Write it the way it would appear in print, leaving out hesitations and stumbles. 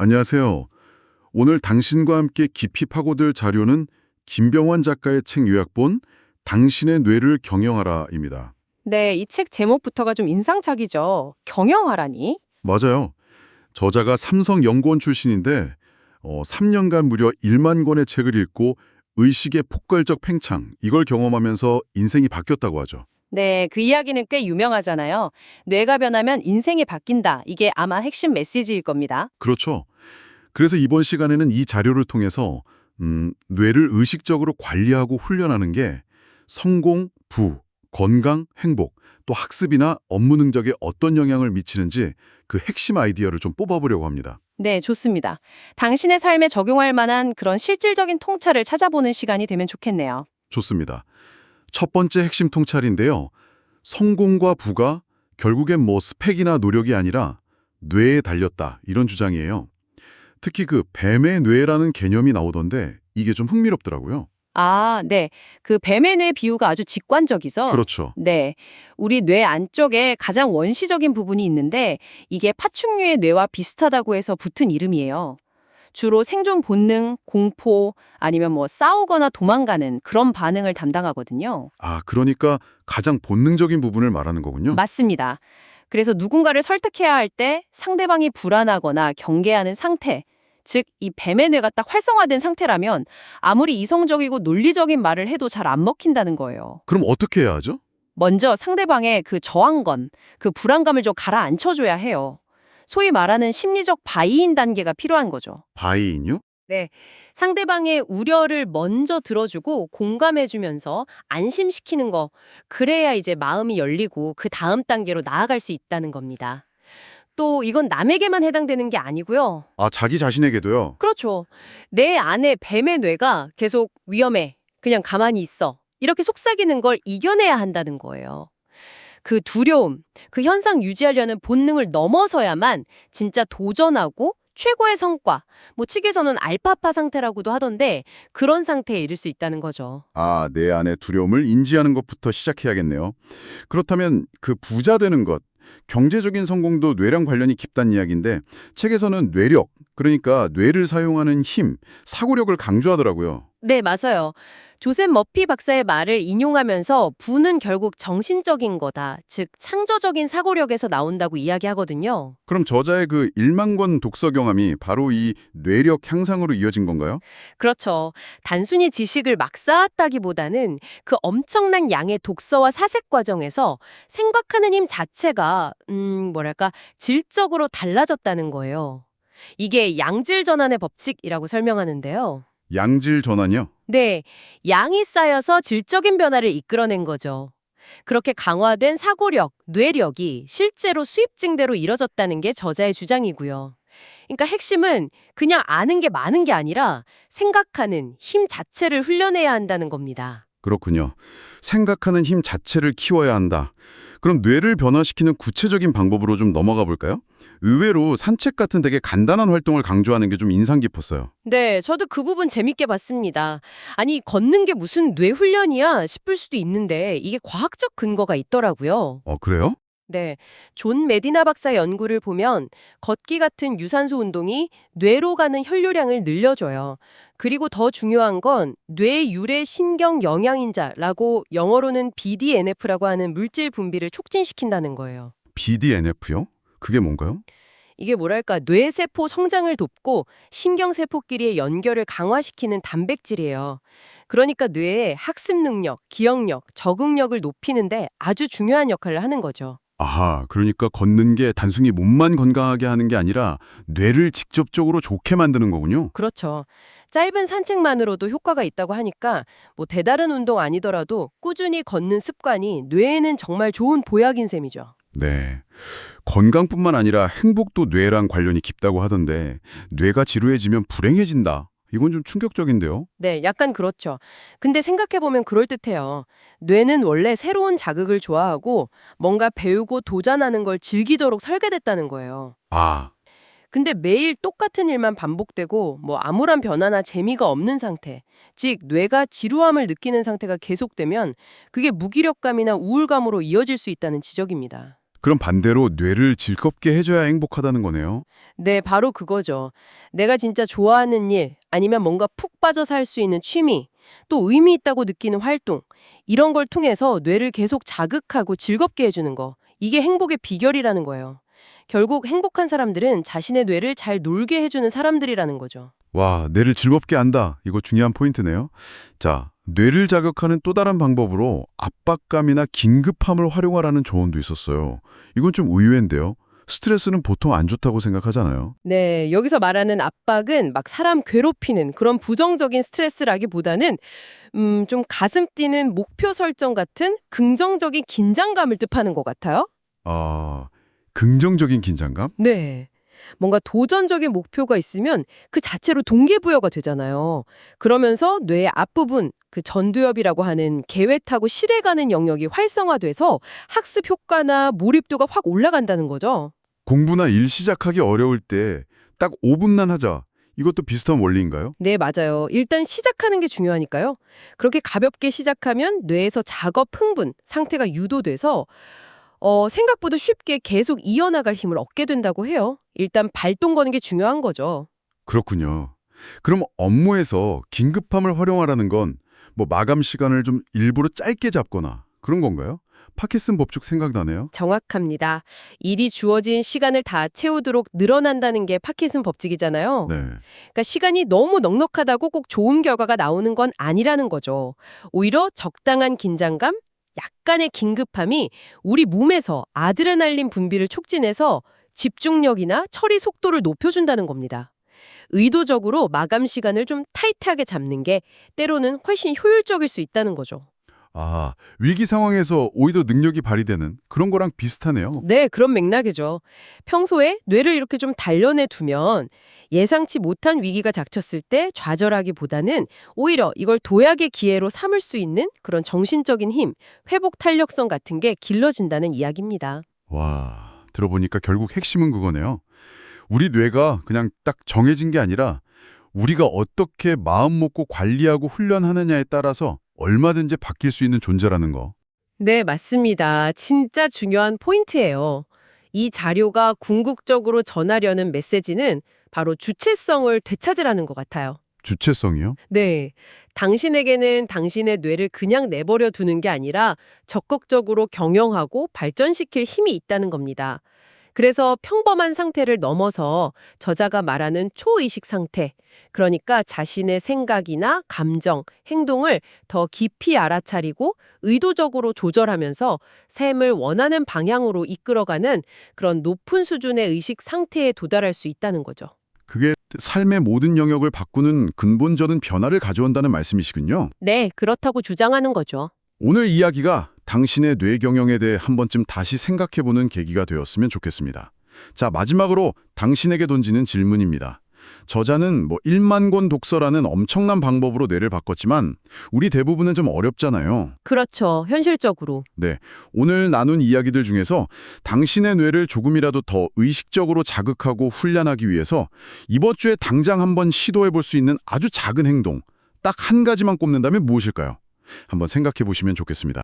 안녕하세요. 오늘 당신과 함께 깊이 파고들 자료는 김병환 작가의 책 요약본 당신의 뇌를 경영하라입니다. 네, 이 책 제목부터가 좀 인상적이죠. 경영하라니? 맞아요. 저자가 삼성연구원 출신인데 3년간 무려 1만 권의 책을 읽고 의식의 폭발적 팽창, 이걸 경험하면서 인생이 바뀌었다고 하죠. 네, 그 이야기는 꽤 유명하잖아요. 뇌가 변하면 인생이 바뀐다. 이게 아마 핵심 메시지일 겁니다. 그렇죠. 그래서 이번 시간에는 이 자료를 통해서 뇌를 의식적으로 관리하고 훈련하는 게 성공, 부, 건강, 행복, 또 학습이나 업무 능력에 어떤 영향을 미치는지 그 핵심 아이디어를 좀 뽑아보려고 합니다. 네, 좋습니다. 당신의 삶에 적용할 만한 그런 실질적인 통찰을 찾아보는 시간이 되면 좋겠네요. 좋습니다. 첫 번째 핵심 통찰인데요. 성공과 부가 결국엔 스펙이나 노력이 아니라 뇌에 달렸다, 이런 주장이에요. 특히 그 뱀의 뇌라는 개념이 나오던데 이게 좀 흥미롭더라고요. 아, 네. 그 뱀의 뇌 비유가 아주 직관적이죠? 그렇죠. 네. 우리 뇌 안쪽에 가장 원시적인 부분이 있는데 이게 파충류의 뇌와 비슷하다고 해서 붙은 이름이에요. 주로 생존 본능, 공포, 아니면 싸우거나 도망가는 그런 반응을 담당하거든요. 아, 그러니까 가장 본능적인 부분을 말하는 거군요. 맞습니다. 그래서 누군가를 설득해야 할 때 상대방이 불안하거나 경계하는 상태, 즉 이 뱀의 뇌가 딱 활성화된 상태라면 아무리 이성적이고 논리적인 말을 해도 잘 안 먹힌다는 거예요. 그럼 어떻게 해야 하죠? 먼저 상대방의 그 저항건, 그 불안감을 좀 가라앉혀줘야 해요. 소위 말하는 심리적 바이인 단계가 필요한 거죠. 바이인요? 네. 상대방의 우려를 먼저 들어주고 공감해주면서 안심시키는 거. 그래야 이제 마음이 열리고 그 다음 단계로 나아갈 수 있다는 겁니다. 또 이건 남에게만 해당되는 게 아니고요. 아, 자기 자신에게도요? 그렇죠. 내 안에 뱀의 뇌가 계속 위험해. 그냥 가만히 있어. 이렇게 속삭이는 걸 이겨내야 한다는 거예요. 그 두려움, 그 현상 유지하려는 본능을 넘어서야만 진짜 도전하고 최고의 성과, 책에서는 알파파 상태라고도 하던데 그런 상태에 이를 수 있다는 거죠. 아, 내 안의 두려움을 인지하는 것부터 시작해야겠네요. 그렇다면 그 부자 되는 것, 경제적인 성공도 뇌랑 관련이 깊다는 이야기인데 책에서는 뇌력, 그러니까 뇌를 사용하는 힘, 사고력을 강조하더라고요. 네, 맞아요. 조셉 머피 박사의 말을 인용하면서 부는 결국 정신적인 거다, 즉 창조적인 사고력에서 나온다고 이야기하거든요. 그럼 저자의 그 1만 권 독서 경험이 바로 이 뇌력 향상으로 이어진 건가요? 그렇죠. 단순히 지식을 막 쌓았다기보다는 그 엄청난 양의 독서와 사색 과정에서 생각하는 힘 자체가 질적으로 달라졌다는 거예요. 이게 양질 전환의 법칙이라고 설명하는데요. 양질 전환이요? 네, 양이 쌓여서 질적인 변화를 이끌어낸 거죠. 그렇게 강화된 사고력, 뇌력이 실제로 수입 증대로 이뤄졌다는 게 저자의 주장이고요. 그러니까 핵심은 그냥 아는 게 많은 게 아니라 생각하는 힘 자체를 훈련해야 한다는 겁니다. 그렇군요. 생각하는 힘 자체를 키워야 한다. 그럼 뇌를 변화시키는 구체적인 방법으로 좀 넘어가 볼까요? 의외로 산책 같은 되게 간단한 활동을 강조하는 게 좀 인상 깊었어요. 네, 저도 그 부분 재밌게 봤습니다. 아니, 걷는 게 무슨 뇌 훈련이야 싶을 수도 있는데 이게 과학적 근거가 있더라고요. 그래요? 네, 존 메디나 박사 연구를 보면 걷기 같은 유산소 운동이 뇌로 가는 혈류량을 늘려줘요. 그리고 더 중요한 건 뇌 유래 신경 영양인자라고 영어로는 BDNF라고 하는 물질 분비를 촉진시킨다는 거예요. BDNF요? 그게 뭔가요? 이게 뇌세포 성장을 돕고 신경세포끼리의 연결을 강화시키는 단백질이에요. 그러니까 뇌의 학습 능력, 기억력, 적응력을 높이는데 아주 중요한 역할을 하는 거죠. 아하, 그러니까 걷는 게 단순히 몸만 건강하게 하는 게 아니라 뇌를 직접적으로 좋게 만드는 거군요. 그렇죠. 짧은 산책만으로도 효과가 있다고 하니까 대다른 운동 아니더라도 꾸준히 걷는 습관이 뇌에는 정말 좋은 보약인 셈이죠. 네. 건강뿐만 아니라 행복도 뇌랑 관련이 깊다고 하던데 뇌가 지루해지면 불행해진다. 이건 좀 충격적인데요. 네, 약간 그렇죠. 근데 생각해보면 그럴듯해요. 뇌는 원래 새로운 자극을 좋아하고 뭔가 배우고 도전하는 걸 즐기도록 설계됐다는 거예요. 아, 근데 매일 똑같은 일만 반복되고 아무런 변화나 재미가 없는 상태, 즉 뇌가 지루함을 느끼는 상태가 계속되면 그게 무기력감이나 우울감으로 이어질 수 있다는 지적입니다. 그럼 반대로 뇌를 즐겁게 해줘야 행복하다는 거네요. 네, 바로 그거죠. 내가 진짜 좋아하는 일, 아니면 뭔가 푹 빠져서 할 수 있는 취미, 또 의미 있다고 느끼는 활동, 이런 걸 통해서 뇌를 계속 자극하고 즐겁게 해주는 거. 이게 행복의 비결이라는 거예요. 결국 행복한 사람들은 자신의 뇌를 잘 놀게 해주는 사람들이라는 거죠. 와, 뇌를 즐겁게 한다. 이거 중요한 포인트네요. 자, 뇌를 자극하는 또 다른 방법으로 압박감이나 긴급함을 활용하라는 조언도 있었어요. 이건 좀 의외인데요. 스트레스는 보통 안 좋다고 생각하잖아요. 네, 여기서 말하는 압박은 막 사람 괴롭히는 그런 부정적인 스트레스라기보다는 좀 가슴 뛰는 목표 설정 같은 긍정적인 긴장감을 뜻하는 것 같아요. 아, 긍정적인 긴장감? 네. 뭔가 도전적인 목표가 있으면 그 자체로 동기부여가 되잖아요. 그러면서 뇌의 앞부분, 그 전두엽이라고 하는 계획하고 실행하는 영역이 활성화돼서 학습 효과나 몰입도가 확 올라간다는 거죠. 공부나 일 시작하기 어려울 때 딱 5분만 하자. 이것도 비슷한 원리인가요? 네, 맞아요. 일단 시작하는 게 중요하니까요. 그렇게 가볍게 시작하면 뇌에서 작업 흥분 상태가 유도돼서 생각보다 쉽게 계속 이어나갈 힘을 얻게 된다고 해요. 일단 발동 거는 게 중요한 거죠. 그렇군요. 그럼 업무에서 긴급함을 활용하라는 건 뭐 마감 시간을 좀 일부러 짧게 잡거나 그런 건가요? 파키슨 법칙 생각나네요. 정확합니다. 일이 주어진 시간을 다 채우도록 늘어난다는 게 파킨슨 법칙이잖아요. 네. 그러니까 시간이 너무 넉넉하다고 꼭 좋은 결과가 나오는 건 아니라는 거죠. 오히려 적당한 긴장감, 약간의 긴급함이 우리 몸에서 아드레날린 분비를 촉진해서 집중력이나 처리 속도를 높여준다는 겁니다. 의도적으로 마감 시간을 좀 타이트하게 잡는 게 때로는 훨씬 효율적일 수 있다는 거죠. 아, 위기 상황에서 오히려 능력이 발휘되는 그런 거랑 비슷하네요. 네, 그런 맥락이죠. 평소에 뇌를 이렇게 좀 단련해 두면 예상치 못한 위기가 닥쳤을 때 좌절하기보다는 오히려 이걸 도약의 기회로 삼을 수 있는 그런 정신적인 힘, 회복 탄력성 같은 게 길러진다는 이야기입니다. 와, 들어보니까 결국 핵심은 그거네요. 우리 뇌가 그냥 딱 정해진 게 아니라 우리가 어떻게 마음 먹고 관리하고 훈련하느냐에 따라서 얼마든지 바뀔 수 있는 존재라는 거. 네, 맞습니다. 진짜 중요한 포인트예요. 이 자료가 궁극적으로 전하려는 메시지는 바로 주체성을 되찾으라는 것 같아요. 주체성이요? 네. 당신에게는 당신의 뇌를 그냥 내버려 두는 게 아니라 적극적으로 경영하고 발전시킬 힘이 있다는 겁니다. 그래서 평범한 상태를 넘어서 저자가 말하는 초의식 상태, 그러니까 자신의 생각이나 감정, 행동을 더 깊이 알아차리고 의도적으로 조절하면서 삶을 원하는 방향으로 이끌어가는 그런 높은 수준의 의식 상태에 도달할 수 있다는 거죠. 그게 삶의 모든 영역을 바꾸는 근본적인 변화를 가져온다는 말씀이시군요. 네, 그렇다고 주장하는 거죠. 오늘 이야기가 당신의 뇌 경영에 대해 한 번쯤 다시 생각해보는 계기가 되었으면 좋겠습니다. 자, 마지막으로 당신에게 던지는 질문입니다. 저자는 1만 권 독서라는 엄청난 방법으로 뇌를 바꿨지만 우리 대부분은 좀 어렵잖아요. 그렇죠. 현실적으로. 네, 오늘 나눈 이야기들 중에서 당신의 뇌를 조금이라도 더 의식적으로 자극하고 훈련하기 위해서 이번 주에 당장 한번 시도해볼 수 있는 아주 작은 행동, 딱 한 가지만 꼽는다면 무엇일까요? 한번 생각해 보시면 좋겠습니다.